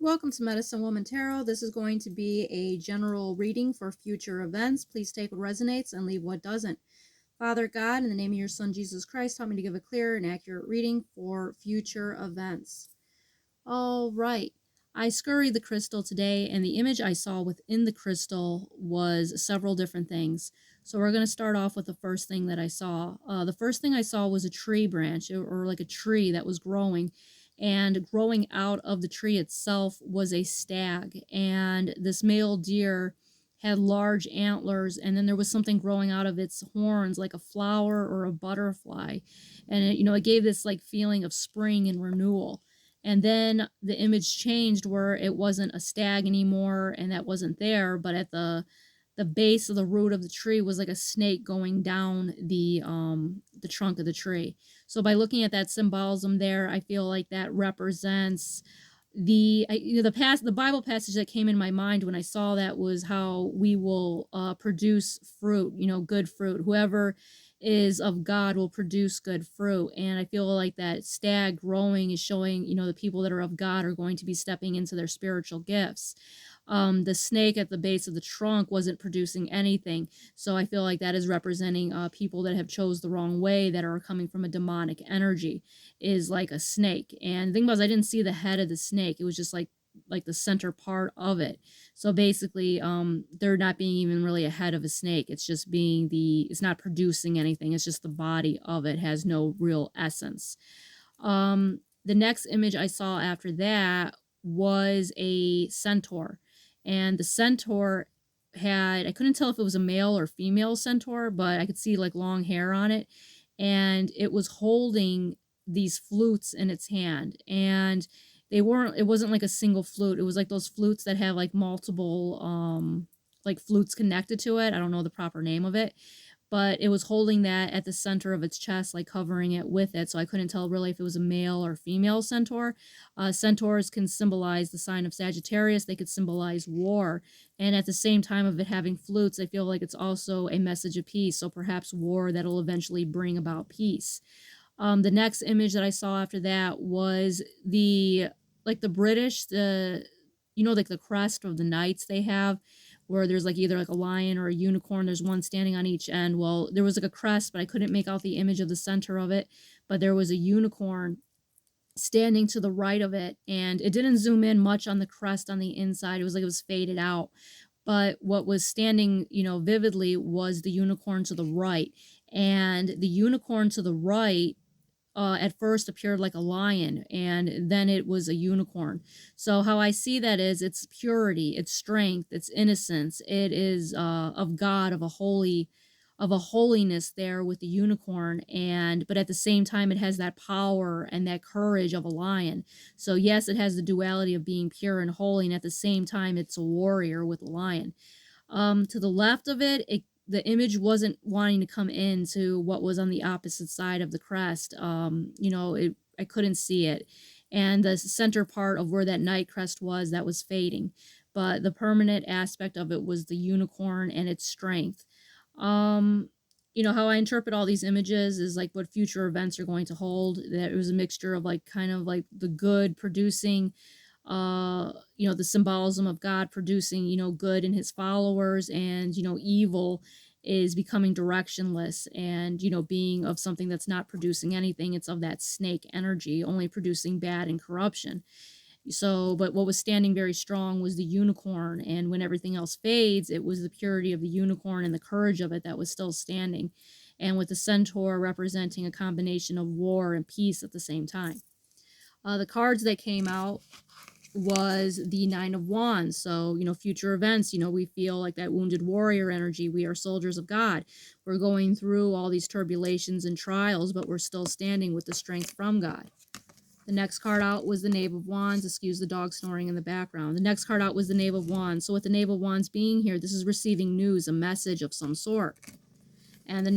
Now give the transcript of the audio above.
Welcome to Medicine Woman Tarot. This is going to be a general reading for future events. Please take what resonates and leave what doesn't. Father God, in the name of your Son Jesus Christ, help me to give a clear and accurate reading for future events. All right. I scurried the crystal today, and the image I saw within the crystal was several different things. So we're going to start off with the first thing that I saw. The first thing I saw was a tree branch, or like a tree that was growing. And growing out of the tree itself was a stag. And this male deer had large antlers, and then there was something growing out of its horns like a flower or a butterfly. And it gave this like feeling of spring and renewal. And then the image changed where it wasn't a stag anymore, and that wasn't there, but at the base of the root of the tree was like a snake going down the trunk of the tree. So by looking at that symbolism there, I feel like that represents the Bible passage that came in my mind when I saw that was how we will produce fruit, good fruit. Whoever is of God will produce good fruit. And I feel like that stag growing is showing, the people that are of God are going to be stepping into their spiritual gifts. The snake at the base of the trunk wasn't producing anything. So I feel like that is representing people that have chose the wrong way, that are coming from a demonic energy, is like a snake. And the thing was, I didn't see the head of the snake. It was just like the center part of it. So basically, they're not being even really a head of a snake. It's just being it's not producing anything. It's just the body of it has no real essence. The next image I saw after that was a centaur. And the centaur I couldn't tell if it was a male or female centaur, but I could see like long hair on it. And it was holding these flutes in its hand. And it wasn't like a single flute. It was like those flutes that have like multiple, like flutes connected to it. I don't know the proper name of it, but it was holding that at the center of its chest, like covering it with it. So I couldn't tell really if it was a male or female centaur. Centaurs can symbolize the sign of Sagittarius. They could symbolize war. And at the same time of it having flutes, I feel like it's also a message of peace. So perhaps war that'll eventually bring about peace. The next image that I saw after that was the British, like the crest of the knights they have, where there's like either like a lion or a unicorn. There's one standing on each end. Well, there was like a crest, but I couldn't make out the image of the center of it. But there was a unicorn standing to the right of it, and it didn't zoom in much on the crest on the inside. It was like it was faded out. But what was standing, vividly was the unicorn to the right. And the unicorn to the right at first appeared like a lion, and then it was a unicorn. So how I see that is it's purity, it's strength, it's innocence. It is of God, of a holiness there with the unicorn, but at the same time it has that power and that courage of a lion. So yes, it has the duality of being pure and holy, and at the same time it's a warrior with a lion. To the left of the image wasn't wanting to come into what was on the opposite side of the crest. I couldn't see it. And the center part of where that knight crest was, that was fading. But the permanent aspect of it was the unicorn and its strength. How I interpret all these images is like what future events are going to hold. That it was a mixture of like kind of like the good producing the symbolism of God producing, good in his followers, and, evil is becoming directionless and, being of something that's not producing anything. It's of that snake energy, only producing bad and corruption. So, but what was standing very strong was the unicorn. And when everything else fades, it was the purity of the unicorn and the courage of it that was still standing. And with the centaur representing a combination of war and peace at the same time. The cards that came out was the Nine of Wands. So, future events, we feel like that wounded warrior energy. We are soldiers of God. We're going through all these turbulations and trials, but we're still standing with the strength from God. The next card out was the Knave of Wands. Excuse the dog snoring in the background. The next card out was the Knave of Wands. So with the Knave of Wands being here, this is receiving news, a message of some sort. And the